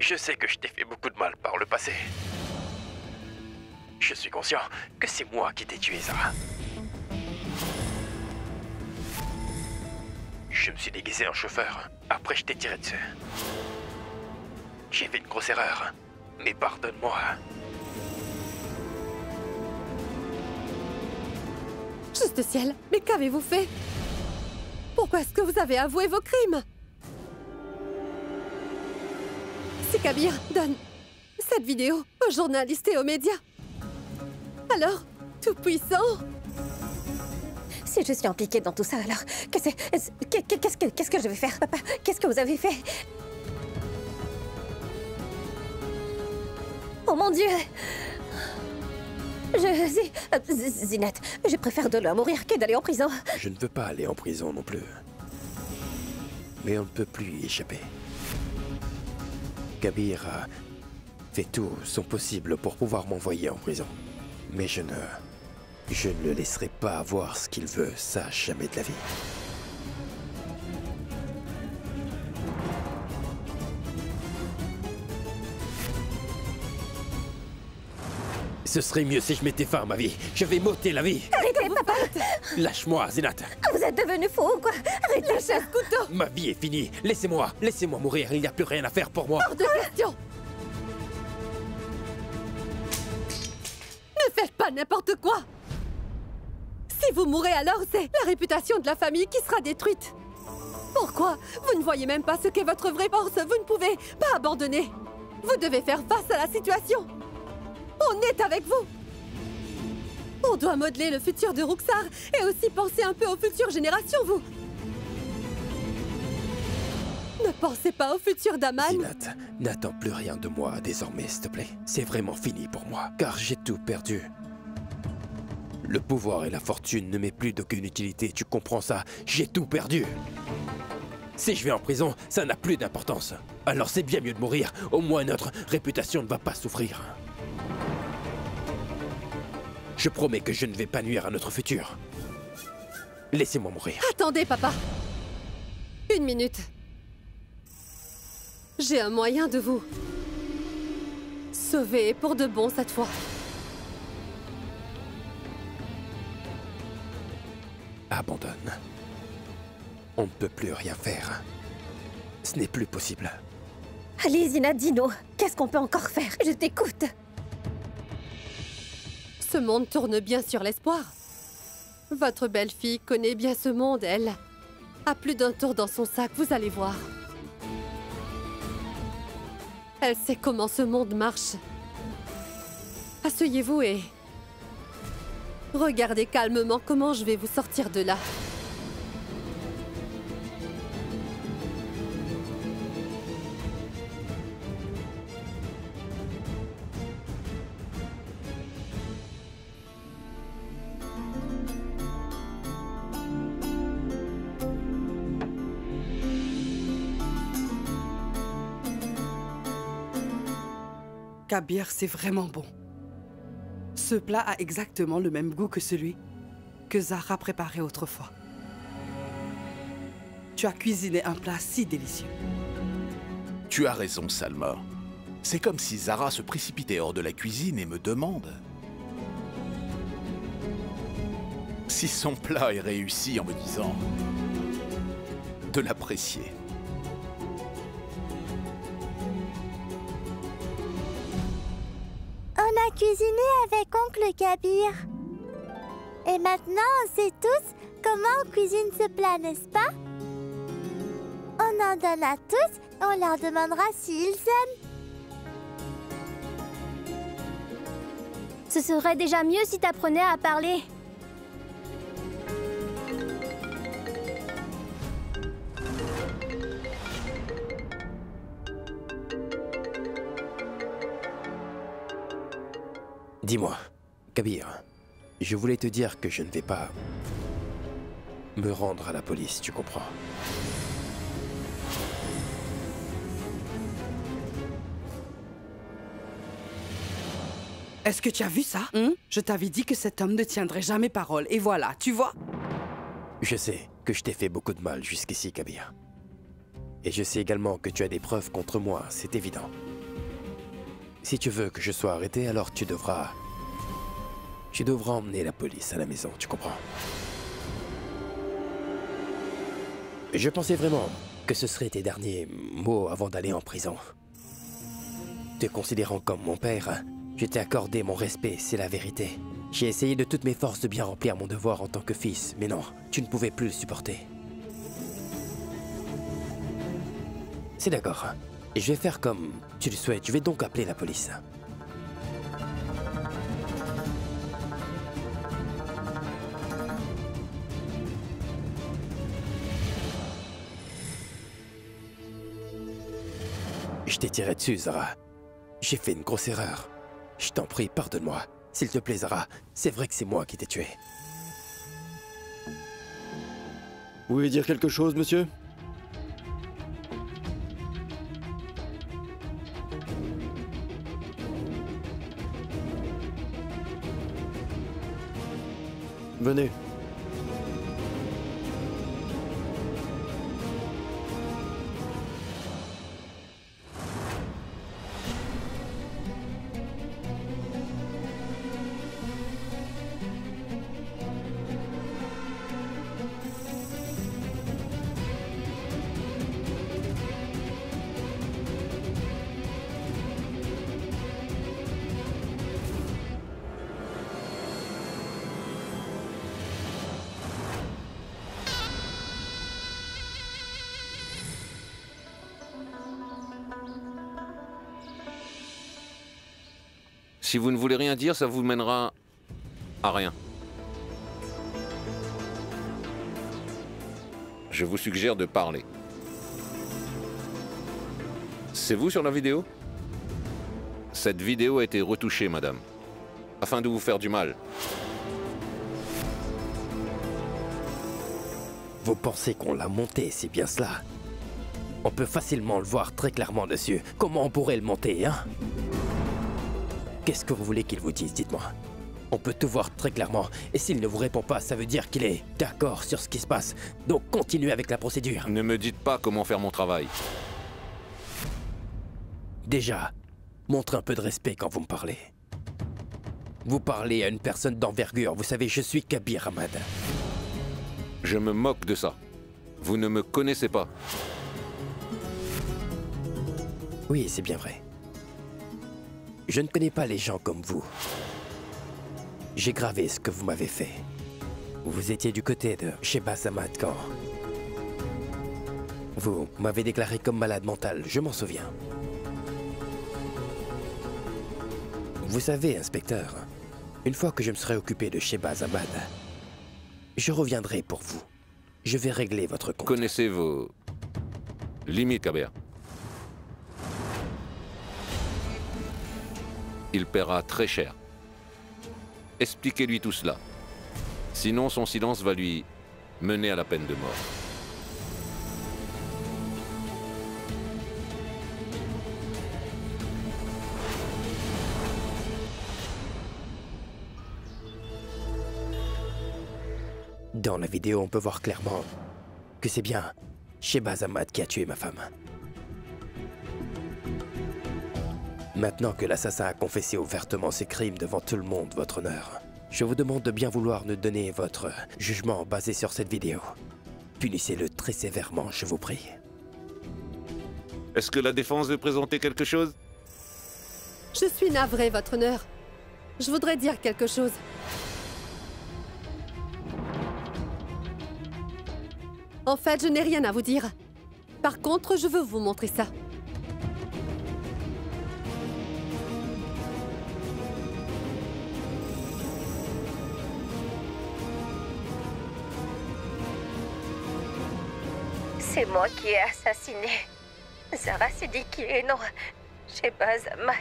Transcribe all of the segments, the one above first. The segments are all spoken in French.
Je sais que je t'ai fait beaucoup de mal par le passé. Je suis conscient que c'est moi qui t'ai tué, Zara. Je me suis déguisé en chauffeur. Après, je t'ai tiré dessus. J'ai fait une grosse erreur. Mais pardonne-moi. Juste ciel, mais qu'avez-vous fait? Pourquoi est-ce que vous avez avoué vos crimes? Si Kabir donne cette vidéo aux journalistes et aux médias, alors, tout-puissant... Si je suis impliquée dans tout ça, alors... Qu'est-ce que je vais faire, papa? Qu'est-ce que vous avez fait? Oh mon Dieu! Zinat, je préfère de là mourir que d'aller en prison. Je ne veux pas aller en prison non plus. Mais on ne peut plus y échapper. Kabir a fait tout son possible pour pouvoir m'envoyer en prison. Mais je ne le laisserai pas avoir ce qu'il veut, ça jamais de la vie. Ce serait mieux si je mettais fin à ma vie. Je vais m'ôter la vie. Arrêtez, papa! Lâche-moi, Zinat. Vous êtes devenu fou ou quoi? Arrêtez ça! Couteau! Ma vie est finie. Laissez-moi mourir. Il n'y a plus rien à faire pour moi. Hors de question! Ne faites pas n'importe quoi! Si vous mourrez alors, c'est la réputation de la famille qui sera détruite. Pourquoi? Vous ne voyez même pas ce qu'est votre vraie force. Vous ne pouvez pas abandonner. Vous devez faire face à la situation. On est avec vous. On doit modeler le futur de Ruxar et aussi penser un peu aux futures générations, vous. Ne pensez pas au futur d'Aman. Zinat, n'attends plus rien de moi désormais, s'il te plaît. C'est vraiment fini pour moi, car j'ai tout perdu. Le pouvoir et la fortune ne m'est plus d'aucune utilité, tu comprends ça? J'ai tout perdu. Si je vais en prison, ça n'a plus d'importance. Alors c'est bien mieux de mourir, au moins notre réputation ne va pas souffrir. Je promets que je ne vais pas nuire à notre futur. Laissez-moi mourir. Attendez, papa. 1 minute. J'ai un moyen de vous sauver pour de bon cette fois. Abandonne. On ne peut plus rien faire. Ce n'est plus possible. Allez, Zinat, dis-nous. Qu'est-ce qu'on peut encore faire? Je t'écoute. Ce monde tourne bien sur l'espoir. Votre belle-fille connaît bien ce monde, elle. A plus d'un tour dans son sac, vous allez voir. Elle sait comment ce monde marche. Asseyez-vous et... regardez calmement comment je vais vous sortir de là. Kabir, c'est vraiment bon. Ce plat a exactement le même goût que celui que Zara préparait autrefois. Tu as cuisiné un plat si délicieux. Tu as raison, Salma. C'est comme si Zara se précipitait hors de la cuisine et me demande si son plat est réussi en me disant de l'apprécier. On a cuisiné avec oncle Kabir. Et maintenant, on sait tous comment on cuisine ce plat, n'est-ce pas? On en donne à tous et on leur demandera s'ils aiment. Ce serait déjà mieux si t'apprenais à parler. Dis-moi, Kabir, je voulais te dire que je ne vais pas me rendre à la police, tu comprends? Est-ce que tu as vu ça? Je t'avais dit que cet homme ne tiendrait jamais parole. Et voilà, tu vois? Je sais que je t'ai fait beaucoup de mal jusqu'ici, Kabir. Et je sais également que tu as des preuves contre moi, c'est évident. Si tu veux que je sois arrêté, alors tu devras... Tu devras emmener la police à la maison, tu comprends? Je pensais vraiment que ce serait tes derniers mots avant d'aller en prison. Te considérant comme mon père, je t'ai accordé mon respect, c'est la vérité. J'ai essayé de toutes mes forces de bien remplir mon devoir en tant que fils, mais non, tu ne pouvais plus le supporter. C'est d'accord. Je vais faire comme tu le souhaites, je vais donc appeler la police. Je t'ai tiré dessus, Zara. J'ai fait une grosse erreur. Je t'en prie, pardonne-moi. S'il te plaît, Zara, c'est vrai que c'est moi qui t'ai tué. Vous voulez dire quelque chose, monsieur? Venez. Si vous ne voulez rien dire, ça vous mènera à rien. Je vous suggère de parler. C'est vous sur la vidéo? Cette vidéo a été retouchée, madame, afin de vous faire du mal. Vous pensez qu'on l'a monté, c'est bien cela? On peut facilement le voir très clairement dessus. Comment on pourrait le monter, hein? Qu'est-ce que vous voulez qu'il vous dise, dites-moi? On peut tout voir très clairement, et s'il ne vous répond pas, ça veut dire qu'il est d'accord sur ce qui se passe. Donc continuez avec la procédure. Ne me dites pas comment faire mon travail. Déjà, montrez un peu de respect quand vous me parlez. Vous parlez à une personne d'envergure, vous savez, je suis Kabir Ahmad. Je me moque de ça. Vous ne me connaissez pas. Oui, c'est bien vrai. Je ne connais pas les gens comme vous. J'ai gravé ce que vous m'avez fait. Vous étiez du côté de Shehbaz Ahmad quand... Vous m'avez déclaré comme malade mental, je m'en souviens. Vous savez, inspecteur, une fois que je me serai occupé de Shehbaz Ahmad, je reviendrai pour vous. Je vais régler votre compte. Connaissez vos limites, Kabir. Il paiera très cher. Expliquez-lui tout cela. Sinon, son silence va lui mener à la peine de mort. Dans la vidéo, on peut voir clairement que c'est bien Shehbaz Ahmad qui a tué ma femme. Maintenant que l'assassin a confessé ouvertement ses crimes devant tout le monde, votre honneur, je vous demande de bien vouloir nous donner votre jugement basé sur cette vidéo. Punissez-le très sévèrement, je vous prie. Est-ce que la défense veut présenter quelque chose? Je suis navrée, votre honneur. Je voudrais dire quelque chose. En fait, je n'ai rien à vous dire. Par contre, je veux vous montrer ça. C'est moi qui ai assassiné Zara Siddiqui et non Shehbaz Ahmad.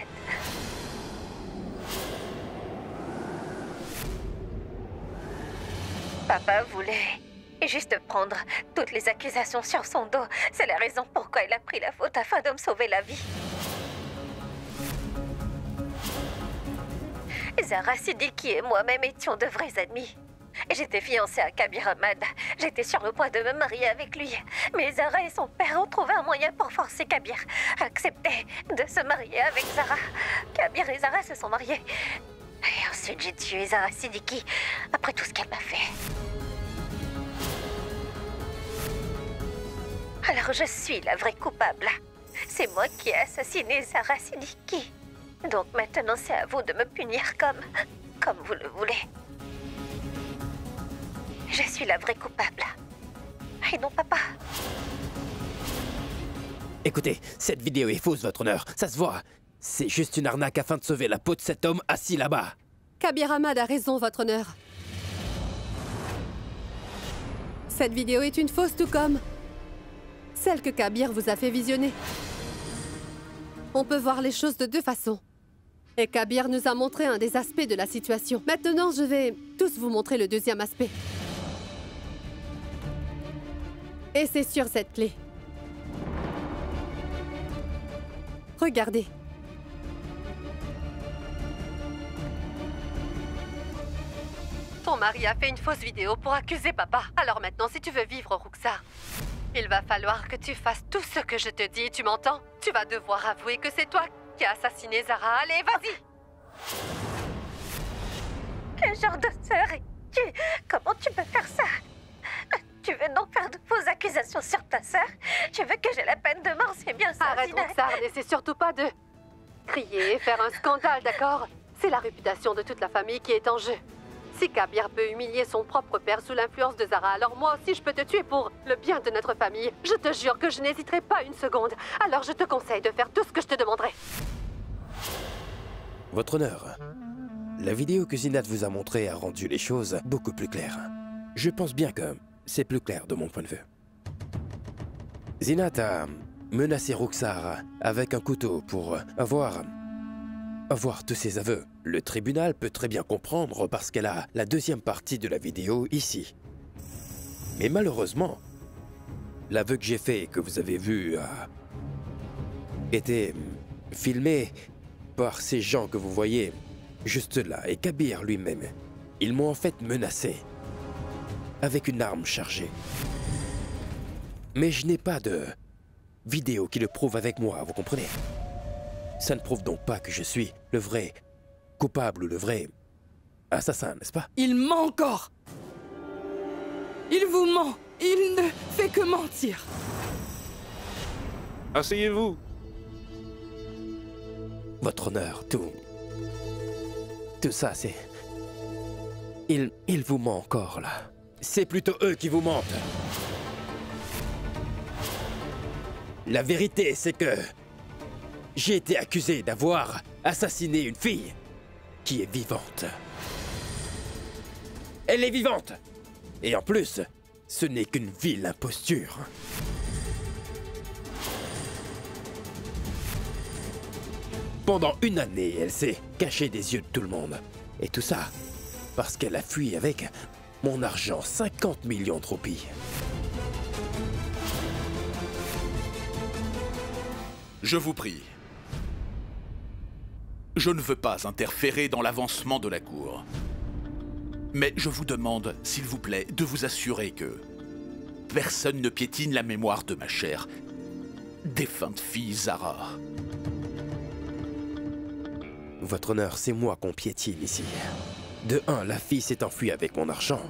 Papa voulait juste prendre toutes les accusations sur son dos. C'est la raison pourquoi il a pris la faute afin de me sauver la vie. Zara Siddiqui et moi-même étions de vrais ennemis. J'étais fiancée à Kabir Ahmad. J'étais sur le point de me marier avec lui. Mais Zara et son père ont trouvé un moyen pour forcer Kabir à accepter de se marier avec Zara. Kabir et Zara se sont mariés. Et ensuite, j'ai tué Zara Siddiqui après tout ce qu'elle m'a fait. Alors je suis la vraie coupable. C'est moi qui ai assassiné Zara Siddiqui. Donc maintenant, c'est à vous de me punir comme vous le voulez. Je suis la vraie coupable. Et non papa. Écoutez, cette vidéo est fausse, votre honneur. Ça se voit. C'est juste une arnaque afin de sauver la peau de cet homme assis là-bas. Kabir Ahmad a raison, votre honneur. Cette vidéo est une fausse tout comme celle que Kabir vous a fait visionner. On peut voir les choses de deux façons. Et Kabir nous a montré un des aspects de la situation. Maintenant, je vais tous vous montrer le deuxième aspect. Et c'est sur cette clé. Regardez. Ton mari a fait une fausse vidéo pour accuser papa. Alors maintenant, si tu veux vivre, Roxar, il va falloir que tu fasses tout ce que je te dis, tu m'entends? Tu vas devoir avouer que c'est toi qui as assassiné Zara. Allez, vas-y! Quel genre de sœur es-tu? Comment tu peux faire ça? Tu veux donc faire de fausses accusations sur ta sœur? Tu veux que j'ai la peine de mort, c'est bien ça, Arrête, Zinat. Roxar, n'essaie surtout pas de crier et faire un scandale, d'accord? C'est la réputation de toute la famille qui est en jeu. Si Kabir peut humilier son propre père sous l'influence de Zara, alors moi aussi je peux te tuer pour le bien de notre famille. Je te jure que je n'hésiterai pas une seconde. Alors je te conseille de faire tout ce que je te demanderai. Votre honneur, la vidéo que Zinat vous a montrée a rendu les choses beaucoup plus claires. Je pense bien que c'est plus clair de mon point de vue. Zinat a menacé Roxar avec un couteau pour avoir tous ses aveux. Le tribunal peut très bien comprendre parce qu'elle a la deuxième partie de la vidéo ici. Mais malheureusement, l'aveu que j'ai fait et que vous avez vu était filmé par ces gens que vous voyez juste là, et Kabir lui-même. Ils m'ont en fait menacé avec une arme chargée. Mais je n'ai pas de vidéo qui le prouve avec moi, vous comprenez? Ça ne prouve donc pas que je suis le vrai coupable ou le vrai assassin, n'est-ce pas? Il ment encore. Il vous ment. Il ne fait que mentir. Asseyez-vous. Votre honneur, tout ça, c'est... Il vous ment encore, là. C'est plutôt eux qui vous mentent. La vérité, c'est que j'ai été accusé d'avoir assassiné une fille qui est vivante. Elle est vivante! Et en plus, ce n'est qu'une vile imposture. Pendant une année, elle s'est cachée des yeux de tout le monde. Et tout ça parce qu'elle a fui avec mon argent, 50 millions de roupies. Je vous prie. Je ne veux pas interférer dans l'avancement de la cour. Mais je vous demande, s'il vous plaît, de vous assurer que personne ne piétine la mémoire de ma chère défunte fille Zara. Votre honneur, c'est moi qu'on piétine ici. De 1, la fille s'est enfuie avec mon argent.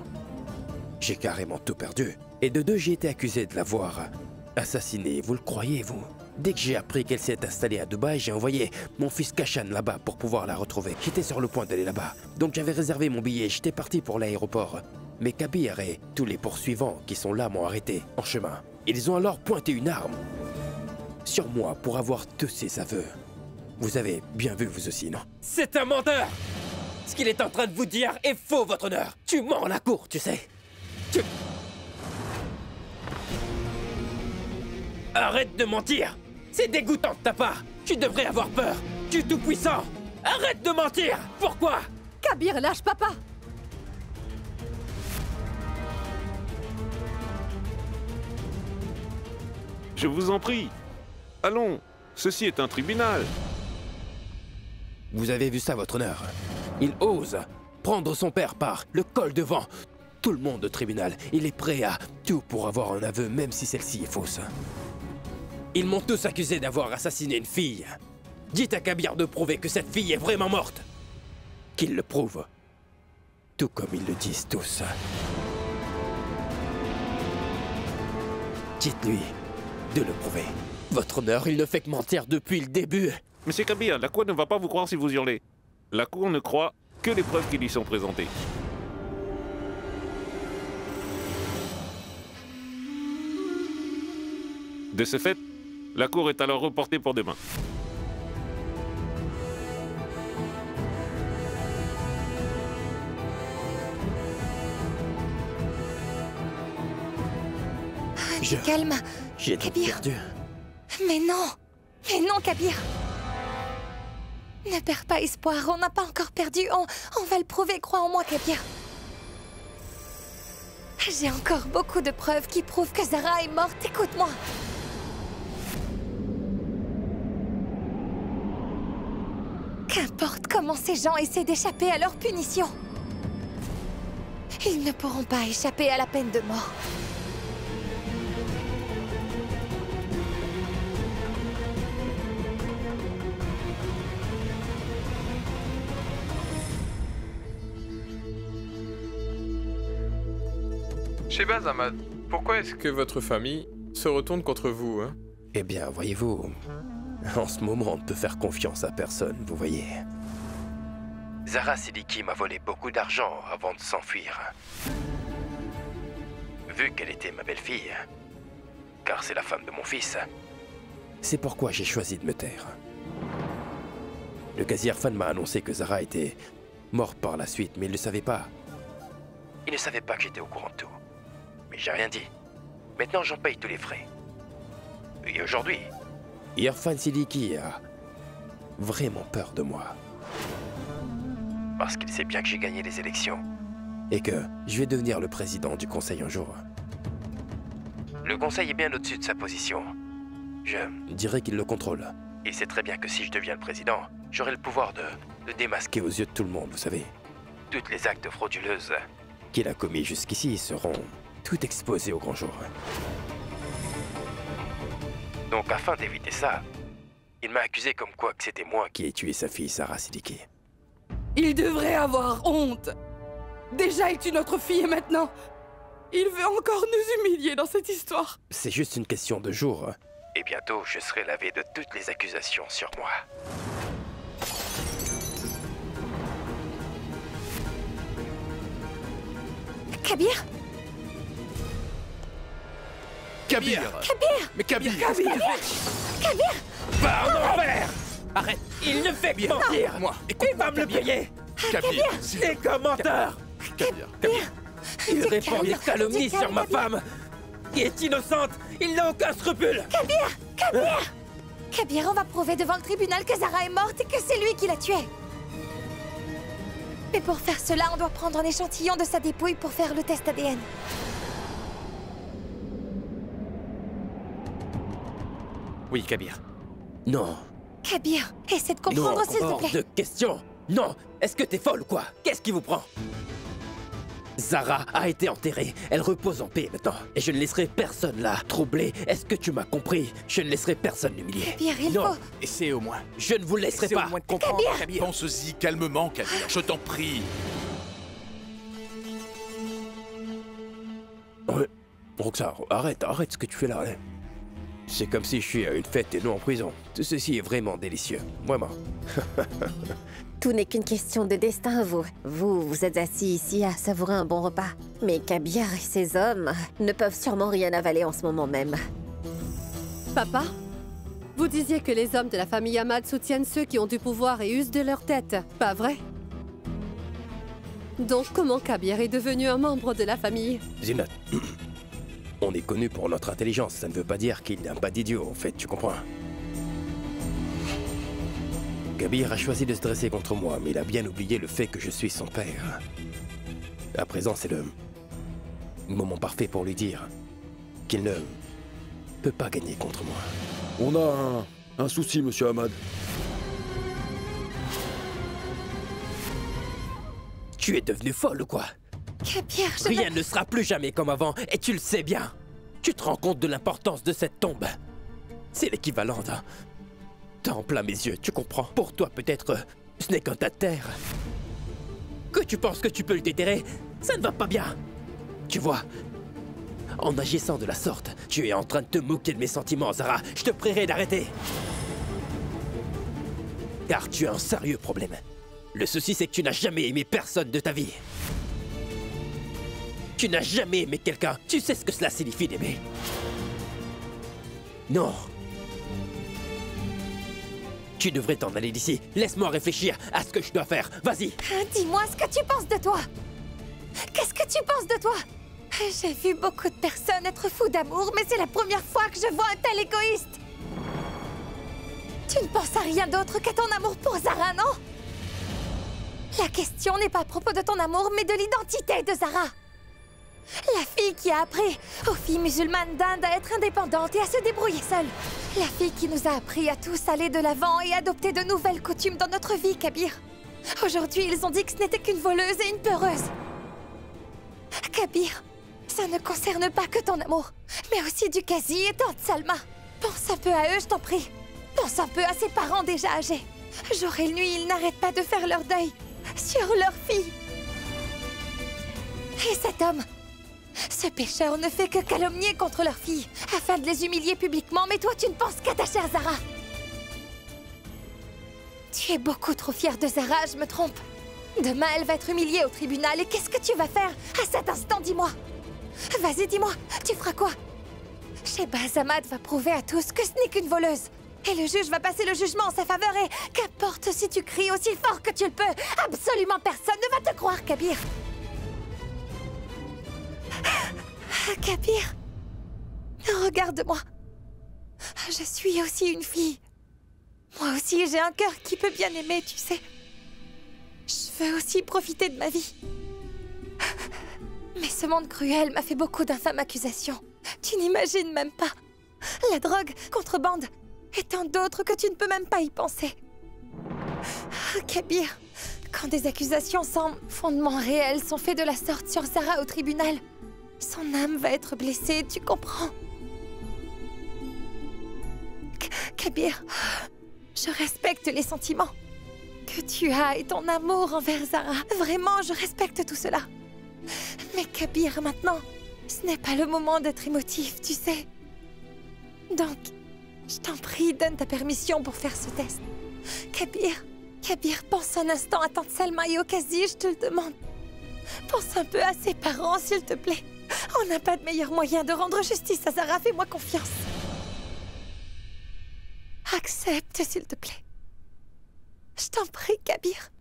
J'ai carrément tout perdu. Et de 2, j'ai été accusé de l'avoir assassinée. Vous le croyez, vous? Dès que j'ai appris qu'elle s'est installée à Dubaï, j'ai envoyé mon fils Kashan là-bas pour pouvoir la retrouver. J'étais sur le point d'aller là-bas. Donc j'avais réservé mon billet, j'étais parti pour l'aéroport. Mais Kabir et tous les poursuivants qui sont là m'ont arrêté en chemin. Ils ont alors pointé une arme sur moi pour avoir tous ces aveux. Vous avez bien vu, vous aussi, non? C'est un menteur! Ce qu'il est en train de vous dire est faux, votre honneur! Tu mens à la cour, tu sais! Arrête de mentir! C'est dégoûtant de ta part! Tu devrais avoir peur! Tu es tout puissant! Arrête de mentir! Pourquoi? Kabir, lâche papa! Je vous en prie. Allons, ceci est un tribunal. Vous avez vu ça, votre honneur? Il ose prendre son père par le col devant tout le monde au tribunal. Il est prêt à tout pour avoir un aveu, même si celle-ci est fausse. Ils m'ont tous accusé d'avoir assassiné une fille. Dites à Kabir de prouver que cette fille est vraiment morte. Qu'il le prouve. Tout comme ils le disent tous. Dites-lui de le prouver. Votre honneur, il ne fait que mentir depuis le début. Monsieur Kabir, la Cour ne va pas vous croire si vous hurlez. La Cour ne croit que les preuves qui lui sont présentées. De ce fait, la Cour est alors reportée pour demain. Calme. J'ai tout Kabir. perdu. Mais non. Mais non, Kabir. Ne perds pas espoir, on n'a pas encore perdu. On va le prouver, crois en moi, Kabir. J'ai encore beaucoup de preuves qui prouvent que Zara est morte. Écoute-moi. Qu'importe comment ces gens essaient d'échapper à leur punition, ils ne pourront pas échapper à la peine de mort. Shehbaz Ahmad, pourquoi est-ce que votre famille se retourne contre vous, hein? Eh bien, voyez-vous, en ce moment, on ne peut faire confiance à personne, vous voyez. Zara Siddiqui m'a volé beaucoup d'argent avant de s'enfuir. Vu qu'elle était ma belle-fille, car c'est la femme de mon fils, c'est pourquoi j'ai choisi de me taire. Le casier Irfan m'a annoncé que Zara était morte par la suite, mais il ne le savait pas. Il ne savait pas que j'étais au courant de tout. Mais j'ai rien dit. Maintenant, j'en paye tous les frais. Et aujourd'hui, Irfan Siddiqui a vraiment peur de moi. Parce qu'il sait bien que j'ai gagné les élections. Et que je vais devenir le président du conseil un jour. Le conseil est bien au-dessus de sa position. Je dirais qu'il le contrôle. Il sait très bien que si je deviens le président, j'aurai le pouvoir de le démasquer aux yeux de tout le monde, vous savez. Toutes les actes frauduleuses qu'il a commis jusqu'ici seront tout exposés au grand jour. Donc afin d'éviter ça, il m'a accusé comme quoi que c'était moi qui ai tué sa fille Zara Siddiqui. Il devrait avoir honte. Déjà, il tue notre fille et maintenant, il veut encore nous humilier dans cette histoire. C'est juste une question de jours. Et bientôt, je serai lavé de toutes les accusations sur moi. Kabir? Kabir! Kabir! Mais Kabir! Kabir! Pardon, envers! Arrête! Il ne fait que mentir! Moi, Il va me le payer! Kabir! C'est comme menteur! Kabir! Il répand des calomnies sur ma femme! Qui est innocente! Il n'a aucun scrupule! Kabir! Kabir! Kabir, on va prouver devant le tribunal que Zara est morte et que c'est lui qui l'a tuée. Mais pour faire cela, on doit prendre un échantillon de sa dépouille pour faire le test ADN. Oui, Kabir. Non. Kabir, essaie de comprendre, s'il te hors plaît. de question! Non! Est-ce que t'es folle ou quoi? Qu'est-ce qui vous prend? Zara a été enterrée. Elle repose en paix maintenant. Et je ne laisserai personne là troubler. Est-ce que tu m'as compris? Je ne laisserai personne l'humilier. Kabir, il Non. faut... Essaie au moins. Je ne vous laisserai Essaie pas. au moins de comprendre, Kabir. Pense-y calmement, Kabir. Je t'en prie. Roxane, arrête ce que tu fais là. Hein. C'est comme si je suis à une fête et non en prison. Tout ceci est vraiment délicieux. Vraiment. Tout n'est qu'une question de destin, vous. Vous êtes assis ici à savourer un bon repas. Mais Kabir et ses hommes ne peuvent sûrement rien avaler en ce moment même. Papa, vous disiez que les hommes de la famille Ahmad soutiennent ceux qui ont du pouvoir et usent de leur tête, pas vrai? Donc comment Kabir est devenu un membre de la famille? Zinat, on est connu pour notre intelligence. Ça ne veut pas dire qu'il n'y a pas d'idiot, en fait, tu comprends? Kabir a choisi de se dresser contre moi, mais il a bien oublié le fait que je suis son père. À présent, c'est le moment parfait pour lui dire qu'il ne peut pas gagner contre moi. On a un souci, monsieur Ahmad. Tu es devenu folle ou quoi? Kabir, Rien ne sera plus jamais comme avant, et tu le sais bien. Tu te rends compte de l'importance de cette tombe? C'est l'équivalent d'un temple à mes yeux, tu comprends? Pour toi, peut-être, ce n'est qu'un tas de terre. Que tu penses que tu peux le déterrer, ça ne va pas bien. Tu vois, en agissant de la sorte, tu es en train de te moquer de mes sentiments, Zara. Je te prierai d'arrêter. Car tu as un sérieux problème. Le souci, c'est que tu n'as jamais aimé personne de ta vie. Tu n'as jamais aimé quelqu'un. Tu sais ce que cela signifie d'aimer. Non. Tu devrais t'en aller d'ici. Laisse-moi réfléchir à ce que je dois faire. Vas-y. Dis-moi ce que tu penses de toi. Qu'est-ce que tu penses de toi? J'ai vu beaucoup de personnes être fous d'amour, mais c'est la première fois que je vois un tel égoïste. Tu ne penses à rien d'autre qu'à ton amour pour Zara, non? La question n'est pas à propos de ton amour, mais de l'identité de Zara. La fille qui a appris aux filles musulmanes d'Inde à être indépendantes et à se débrouiller seules. La fille qui nous a appris à tous aller de l'avant et adopter de nouvelles coutumes dans notre vie, Kabir. Aujourd'hui, ils ont dit que ce n'était qu'une voleuse et une peureuse. Kabir, ça ne concerne pas que ton amour, mais aussi du Qazi et Tante Salma. Pense un peu à eux, je t'en prie. Pense un peu à ses parents déjà âgés. Jour et nuit, ils n'arrêtent pas de faire leur deuil sur leur fille. Et cet homme, ce pécheur ne fait que calomnier contre leur fille, afin de les humilier publiquement, mais toi tu ne penses qu'à ta chère Zara. Tu es beaucoup trop fière de Zara, je me trompe. Demain, elle va être humiliée au tribunal, et qu'est-ce que tu vas faire à cet instant, dis-moi? Vas-y, dis-moi, tu feras quoi? Shehbaz Ahmad va prouver à tous que ce n'est qu'une voleuse. Et le juge va passer le jugement en sa faveur et qu'importe si tu cries aussi fort que tu le peux, absolument personne ne va te croire, Kabir. Kabir, regarde-moi. Je suis aussi une fille. Moi aussi, j'ai un cœur qui peut bien aimer, tu sais. Je veux aussi profiter de ma vie. Mais ce monde cruel m'a fait beaucoup d'infâmes accusations. Tu n'imagines même pas. La drogue, contrebande, et tant d'autres que tu ne peux même pas y penser. Kabir, quand des accusations sans fondement réel sont faites de la sorte sur Zara au tribunal, son âme va être blessée, tu comprends? Kabir, je respecte les sentiments que tu as et ton amour envers Zara. Vraiment, je respecte tout cela. Mais Kabir, maintenant, ce n'est pas le moment d'être émotif, tu sais. Donc, je t'en prie, donne ta permission pour faire ce test. Kabir, pense un instant à Tante Salma et au Qazi, je te le demande. Pense un peu à ses parents, s'il te plaît. On n'a pas de meilleur moyen de rendre justice à Zara, fais-moi confiance. Accepte, s'il te plaît. Je t'en prie, Kabir.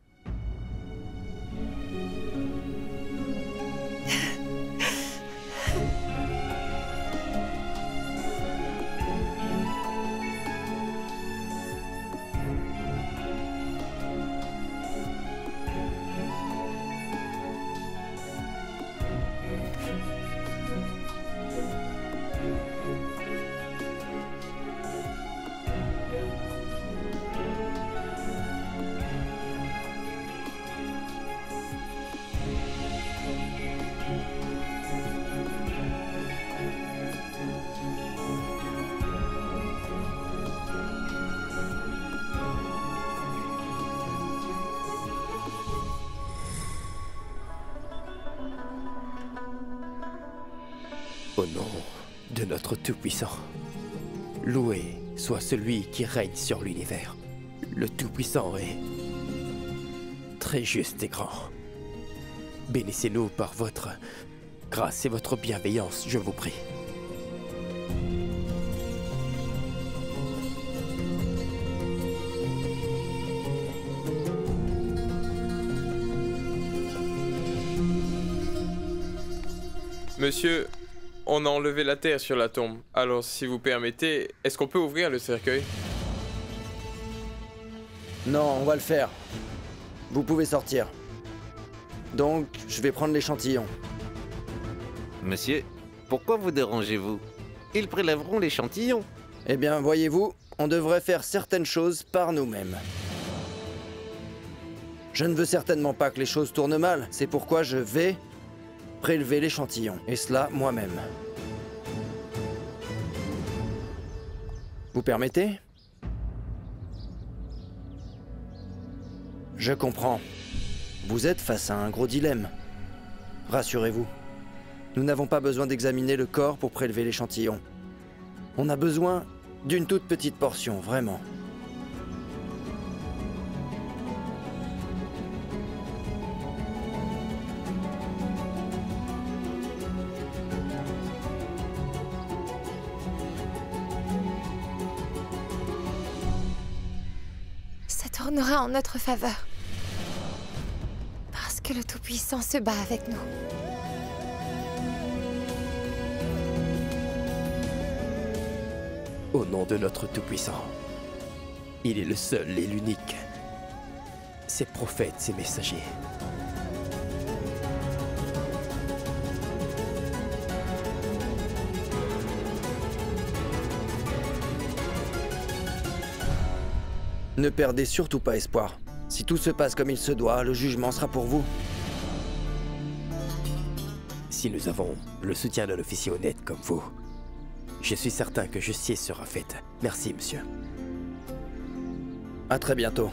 Au nom de notre Tout-Puissant, loué soit celui qui règne sur l'univers. Le Tout-Puissant est très juste et grand. Bénissez-nous par votre grâce et votre bienveillance, je vous prie. Monsieur, on a enlevé la terre sur la tombe. Alors, si vous permettez, est-ce qu'on peut ouvrir le cercueil? Non, on va le faire. Vous pouvez sortir. Donc, je vais prendre l'échantillon. Monsieur, pourquoi vous dérangez-vous? Ils prélèveront l'échantillon. Eh bien, voyez-vous, on devrait faire certaines choses par nous-mêmes. Je ne veux certainement pas que les choses tournent mal. C'est pourquoi je vais prélever l'échantillon, et cela moi-même. Vous permettez? Je comprends. Vous êtes face à un gros dilemme. Rassurez-vous, nous n'avons pas besoin d'examiner le corps pour prélever l'échantillon. On a besoin d'une toute petite portion, vraiment. Ça tournera en notre faveur. Parce que le Tout-Puissant se bat avec nous. Au nom de notre Tout-Puissant, il est le seul et l'unique. Ses prophètes, ses messagers. Ne perdez surtout pas espoir. Si tout se passe comme il se doit, le jugement sera pour vous. Si nous avons le soutien d'un officier honnête comme vous, je suis certain que justice sera faite. Merci, monsieur. À très bientôt.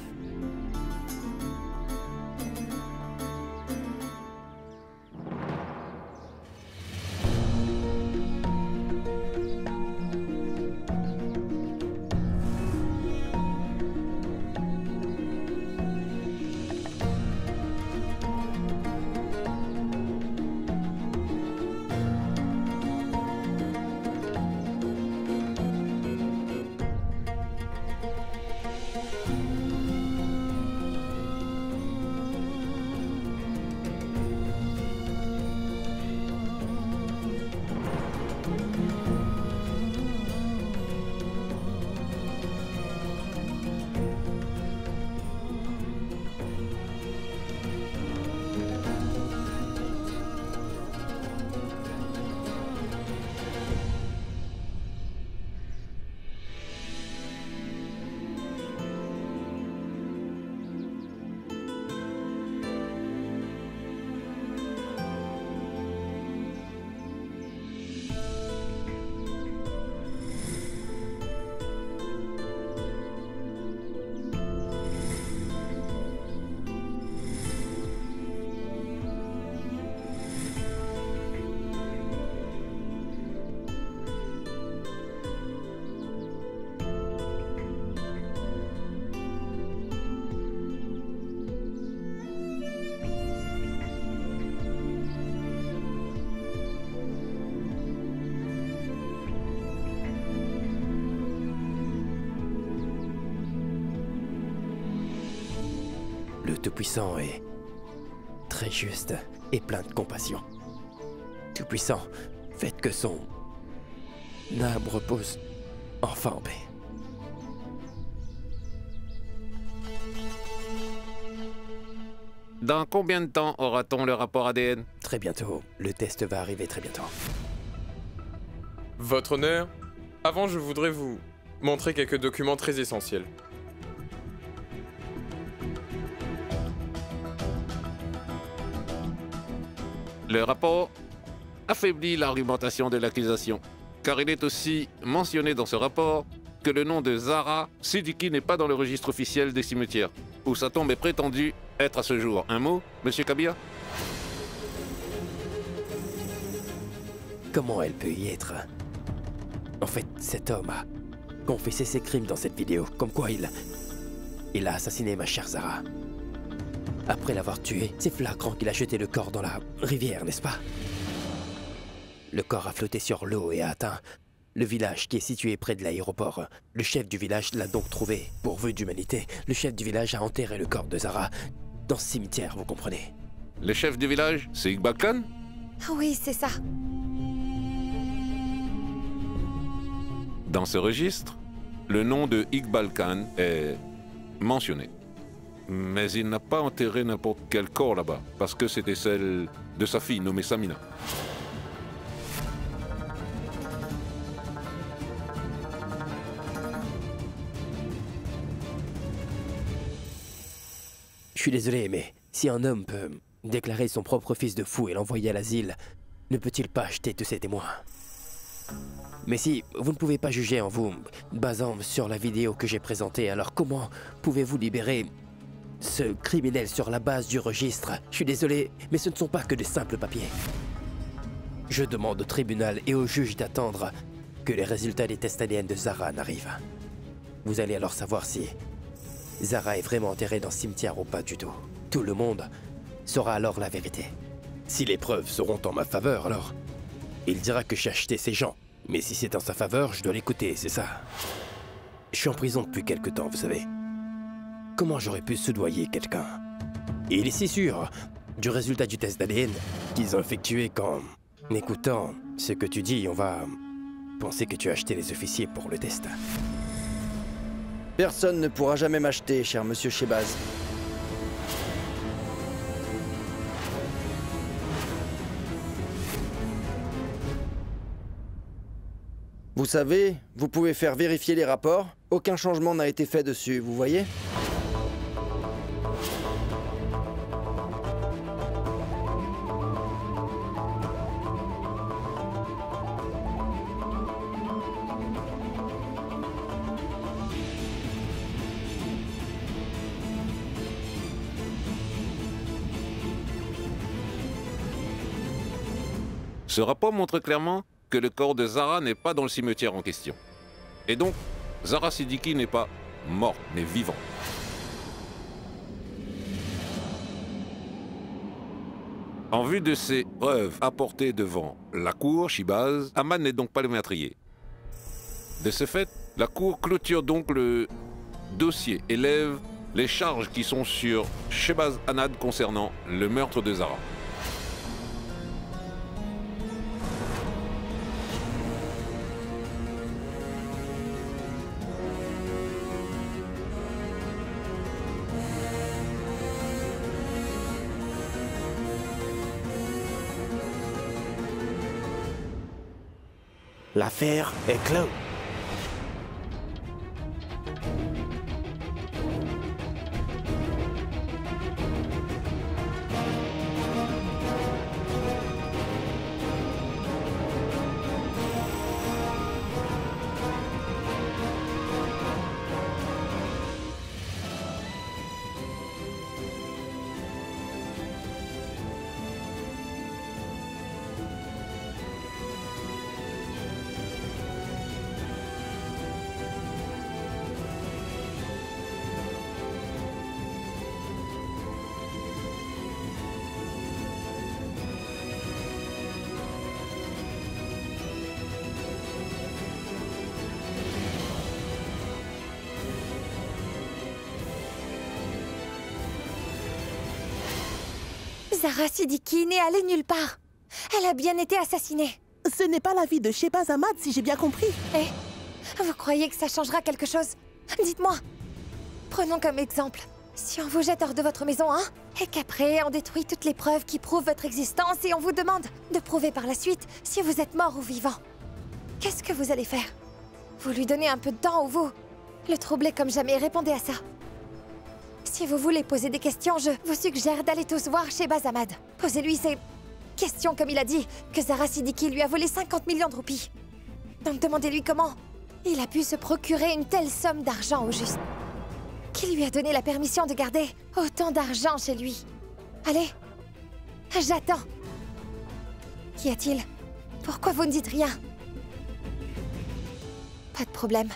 Le Tout-Puissant est très juste et plein de compassion. Tout-Puissant, faites que son âme repose enfin en paix. Dans combien de temps aura-t-on le rapport ADN? Très bientôt. Le test va arriver très bientôt. Votre honneur, avant je voudrais vous montrer quelques documents très essentiels. Le rapport affaiblit l'argumentation de l'accusation, car il est aussi mentionné dans ce rapport que le nom de Zara Siddiqui n'est pas dans le registre officiel des cimetières, où sa tombe est prétendue être à ce jour. Un mot, Monsieur Kabir? Comment elle peut y être? En fait, cet homme a confessé ses crimes dans cette vidéo, comme quoi il a assassiné ma chère Zara. Après l'avoir tuée, c'est flagrant qu'il a jeté le corps dans la rivière, n'est-ce pas? Le corps a flotté sur l'eau et a atteint le village qui est situé près de l'aéroport. Le chef du village l'a donc trouvé. Pourvu d'humanité, le chef du village a enterré le corps de Zara dans ce cimetière, vous comprenez? Le chef du village, c'est Iqbal Khan? Oui, c'est ça. Dans ce registre, le nom de Iqbal Khan est mentionné. Mais il n'a pas enterré n'importe quel corps là-bas, parce que c'était celle de sa fille nommée Samina. Je suis désolé, mais si un homme peut déclarer son propre fils de fou et l'envoyer à l'asile, ne peut-il pas acheter tous ces témoins? Mais si vous ne pouvez pas juger en vous basant sur la vidéo que j'ai présentée, alors comment pouvez-vous libérer ce criminel sur la base du registre? Je suis désolé, mais ce ne sont pas que de simples papiers. Je demande au tribunal et au juge d'attendre que les résultats des tests ADN de Zara n'arrivent. Vous allez alors savoir si Zara est vraiment enterrée dans ce cimetière ou pas du tout. Tout le monde saura alors la vérité. Si les preuves seront en ma faveur, alors il dira que j'ai acheté ces gens. Mais si c'est en sa faveur, je dois l'écouter, c'est ça. Je suis en prison depuis quelque temps, vous savez. Comment j'aurais pu soudoyer quelqu'un? Et il est si sûr du résultat du test d'ADN qu'ils ont effectué qu'en écoutant ce que tu dis, on va penser que tu as acheté les officiers pour le test. Personne ne pourra jamais m'acheter, cher monsieur Shehbaz. Vous savez, vous pouvez faire vérifier les rapports. Aucun changement n'a été fait dessus, vous voyez? Ce rapport montre clairement que le corps de Zara n'est pas dans le cimetière en question. Et donc, Zara Siddiqui n'est pas mort, mais vivant. En vue de ces preuves apportées devant la cour, Shehbaz, Ahmad n'est donc pas le meurtrier. De ce fait, la cour clôture donc le dossier et lève les charges qui sont sur Shehbaz Anad concernant le meurtre de Zara. L'affaire est close. Zara Siddiqui n'est allée nulle part. Elle a bien été assassinée. Ce n'est pas la vie de Shehbaz Ahmad, si j'ai bien compris. Eh, vous croyez que ça changera quelque chose? Dites-moi. Prenons comme exemple, si on vous jette hors de votre maison, hein, et qu'après on détruit toutes les preuves qui prouvent votre existence et on vous demande de prouver par la suite si vous êtes mort ou vivant. Qu'est-ce que vous allez faire? Vous lui donnez un peu de temps ou vous le troublez comme jamais? Répondez à ça. Si vous voulez poser des questions, je vous suggère d'aller tous voir Shehbaz Ahmad. Posez-lui ces questions comme il a dit que Zara Siddiqui lui a volé 50 millions de roupies. Donc demandez-lui comment il a pu se procurer une telle somme d'argent au juste. Qui lui a donné la permission de garder autant d'argent chez lui? Allez, j'attends. Qu'y a-t-il? Pourquoi vous ne dites rien? Pas de problème.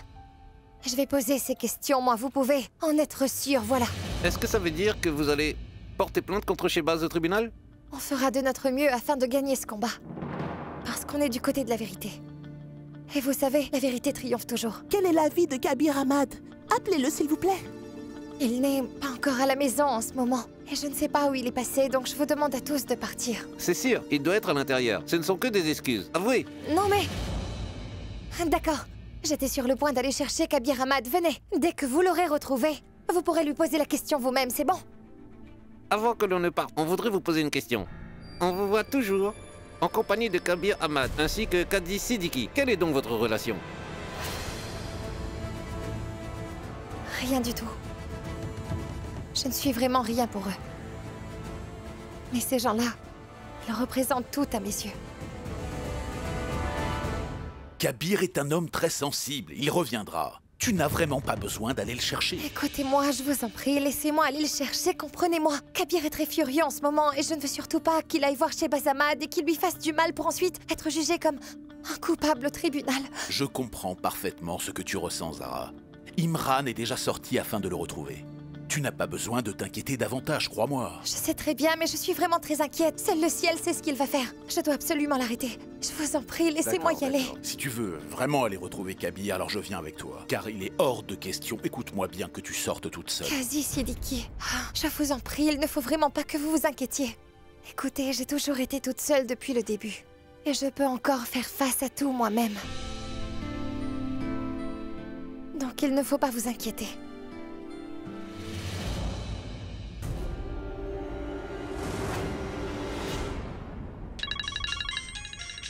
Je vais poser ces questions, moi, vous pouvez en être sûr, voilà. Est-ce que ça veut dire que vous allez porter plainte contre Shehbaz au tribunal? On fera de notre mieux afin de gagner ce combat. Parce qu'on est du côté de la vérité. Et vous savez, la vérité triomphe toujours. Quel est l'avis de Kabir Ahmad? Appelez-le, s'il vous plaît. Il n'est pas encore à la maison en ce moment. Et je ne sais pas où il est passé, donc je vous demande à tous de partir. C'est sûr, il doit être à l'intérieur. Ce ne sont que des excuses. Avouez. Non mais... D'accord. J'étais sur le point d'aller chercher Kabir Ahmad. Venez. Dès que vous l'aurez retrouvé, vous pourrez lui poser la question vous-même, c'est bon? Avant que l'on ne parte, on voudrait vous poser une question. On vous voit toujours en compagnie de Kabir Ahmad ainsi que Kadi Siddiqui. Quelle est donc votre relation? Rien du tout. Je ne suis vraiment rien pour eux. Mais ces gens-là, ils représentent tout à mes yeux. Kabir est un homme très sensible, il reviendra. Tu n'as vraiment pas besoin d'aller le chercher. Écoutez-moi, je vous en prie, laissez-moi aller le chercher, comprenez-moi. Kabir est très furieux en ce moment et je ne veux surtout pas qu'il aille voir Shehbaz Ahmad et qu'il lui fasse du mal pour ensuite être jugé comme un coupable au tribunal. Je comprends parfaitement ce que tu ressens, Zara. Imran est déjà sorti afin de le retrouver. Tu n'as pas besoin de t'inquiéter davantage, crois-moi. Je sais très bien, mais je suis vraiment très inquiète. Seul le ciel sait ce qu'il va faire. Je dois absolument l'arrêter. Je vous en prie, laissez-moi y aller. Si tu veux vraiment aller retrouver Kabir, alors je viens avec toi. Car il est hors de question, écoute-moi bien, que tu sortes toute seule. Vas-y, Siddiqui. Je vous en prie, il ne faut vraiment pas que vous vous inquiétiez. Écoutez, j'ai toujours été toute seule depuis le début. Et je peux encore faire face à tout moi-même. Donc il ne faut pas vous inquiéter.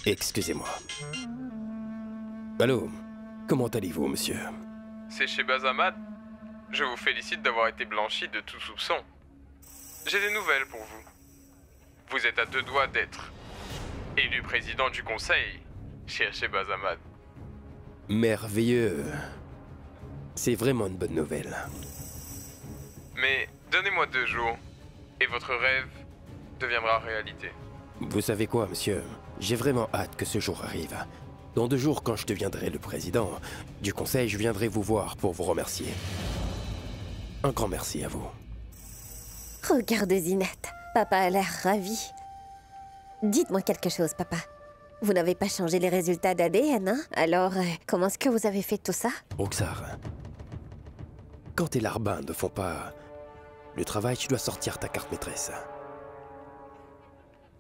Excusez-moi. Allô? Comment allez-vous, monsieur? C'est Shehbaz Ahmad. Je vous félicite d'avoir été blanchi de tout soupçon. J'ai des nouvelles pour vous. Vous êtes à 2 doigts d'être élu président du conseil, cher Shehbaz Ahmad. Merveilleux. C'est vraiment une bonne nouvelle. Mais donnez-moi 2 jours, et votre rêve deviendra réalité. Vous savez quoi, monsieur? J'ai vraiment hâte que ce jour arrive. Dans 2 jours, quand je deviendrai le président du conseil, je viendrai vous voir pour vous remercier. Un grand merci à vous. Regarde Zinat, papa a l'air ravi. Dites-moi quelque chose, papa. Vous n'avez pas changé les résultats d'ADN, hein? Alors, comment est-ce que vous avez fait tout ça? Roxar, quand tes larbins ne font pas le travail, tu dois sortir ta carte maîtresse.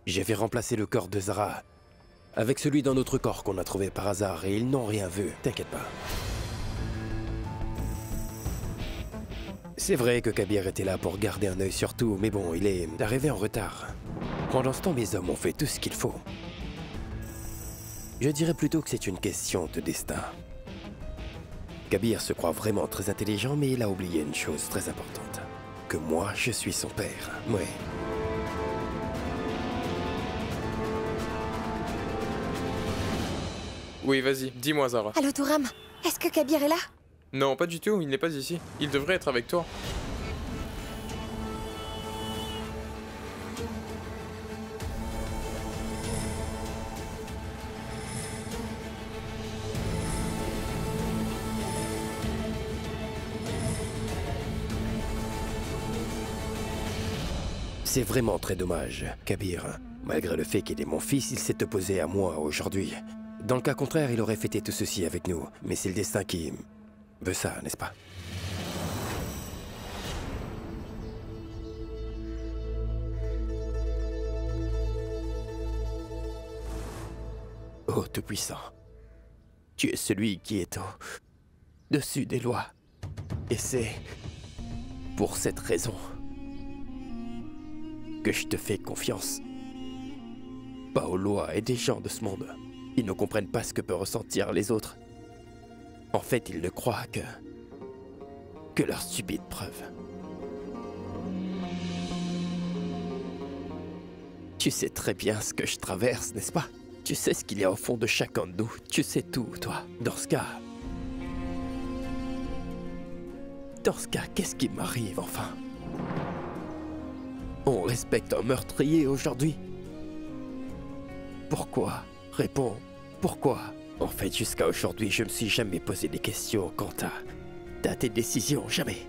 J'ai fait remplacer le corps de Zara avec celui d'un autre corps qu'on a trouvé par hasard et ils n'ont rien vu, t'inquiète pas. C'est vrai que Kabir était là pour garder un œil sur tout, mais bon, il est arrivé en retard. Pendant ce temps, mes hommes ont fait tout ce qu'il faut. Je dirais plutôt que c'est une question de destin. Kabir se croit vraiment très intelligent, mais il a oublié une chose très importante. Que moi, je suis son père, ouais. Oui, vas-y, dis-moi, Zara. Allô, Touram, est-ce que Kabir est là? Non, pas du tout, il n'est pas ici. Il devrait être avec toi. C'est vraiment très dommage, Kabir. Malgré le fait qu'il est mon fils, il s'est opposé à moi aujourd'hui. Dans le cas contraire, il aurait fêté tout ceci avec nous. Mais c'est le destin qui veut ça, n'est-ce pas? Oh, Tout-Puissant, tu es celui qui est au-dessus des lois. Et c'est pour cette raison que je te fais confiance. Pas aux lois et des gens de ce monde. Ils ne comprennent pas ce que peuvent ressentir les autres. En fait, ils ne croient que leurs stupides preuves. Tu sais très bien ce que je traverse, n'est-ce pas? Tu sais ce qu'il y a au fond de chacun de nous. Tu sais tout, toi. Dans ce cas, qu'est-ce qui m'arrive, enfin? On respecte un meurtrier aujourd'hui? Pourquoi? Réponds, pourquoi? En fait, jusqu'à aujourd'hui, je me suis jamais posé des questions quant à tes décisions, jamais.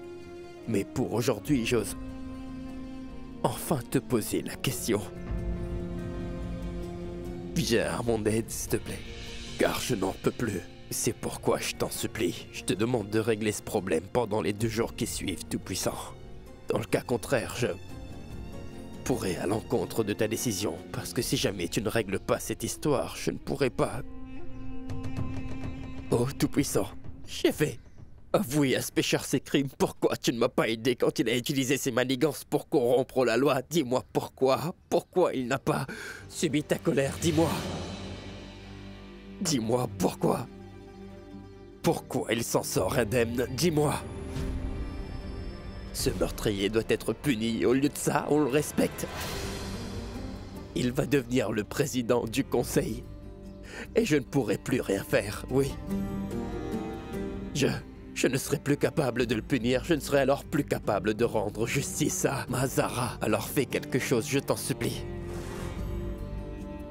Mais pour aujourd'hui, j'ose enfin te poser la question. Viens à mon aide, s'il te plaît, car je n'en peux plus. C'est pourquoi je t'en supplie, je te demande de régler ce problème pendant les 2 jours qui suivent, Tout-Puissant. Dans le cas contraire, je pourrais à l'encontre de ta décision, parce que si jamais tu ne règles pas cette histoire, je ne pourrai pas... Oh, Tout-Puissant, j'ai fait avouer à ce pécheur ses crimes. Pourquoi tu ne m'as pas aidé quand il a utilisé ses manigances pour corrompre la loi? Dis-moi pourquoi? Pourquoi il n'a pas subi ta colère? Dis-moi. Dis-moi pourquoi? Pourquoi il s'en sort indemne? Dis-moi. Ce meurtrier doit être puni. Au lieu de ça, on le respecte. Il va devenir le président du conseil. Et je ne pourrai plus rien faire, oui. Je ne serai plus capable de le punir, je ne serai alors plus capable de rendre justice à Zara. Alors fais quelque chose, je t'en supplie.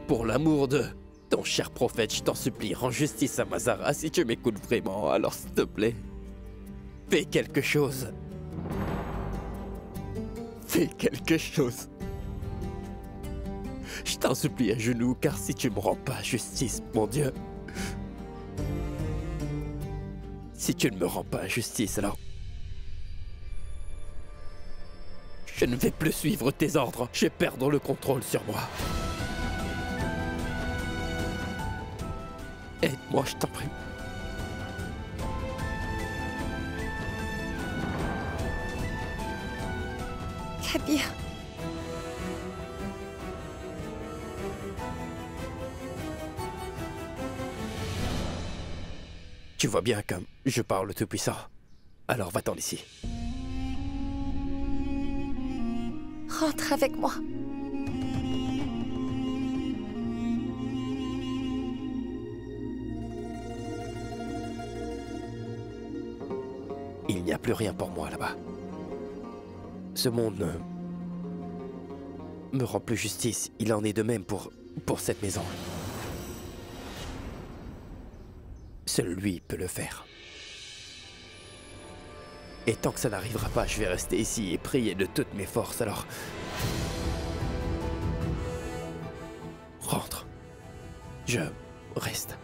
Pour l'amour de ton cher prophète, je t'en supplie, rends justice à Zara. Si tu m'écoutes vraiment, alors s'il te plaît, fais quelque chose. Fais quelque chose. Je t'en supplie à genoux, car si tu me rends pas justice, mon Dieu... Si tu ne me rends pas justice, alors... Je ne vais plus suivre tes ordres. Je vais perdre le contrôle sur moi. Aide-moi, je t'en prie. Kabir. Tu vois bien comme je parle Tout-Puissant. Alors va-t'en d'ici. Rentre avec moi. Il n'y a plus rien pour moi là-bas. Ce monde ne me rend plus justice. Il en est de même pour cette maison. Seul lui peut le faire. Et tant que ça n'arrivera pas, je vais rester ici et prier de toutes mes forces, alors... Rentre. Je reste.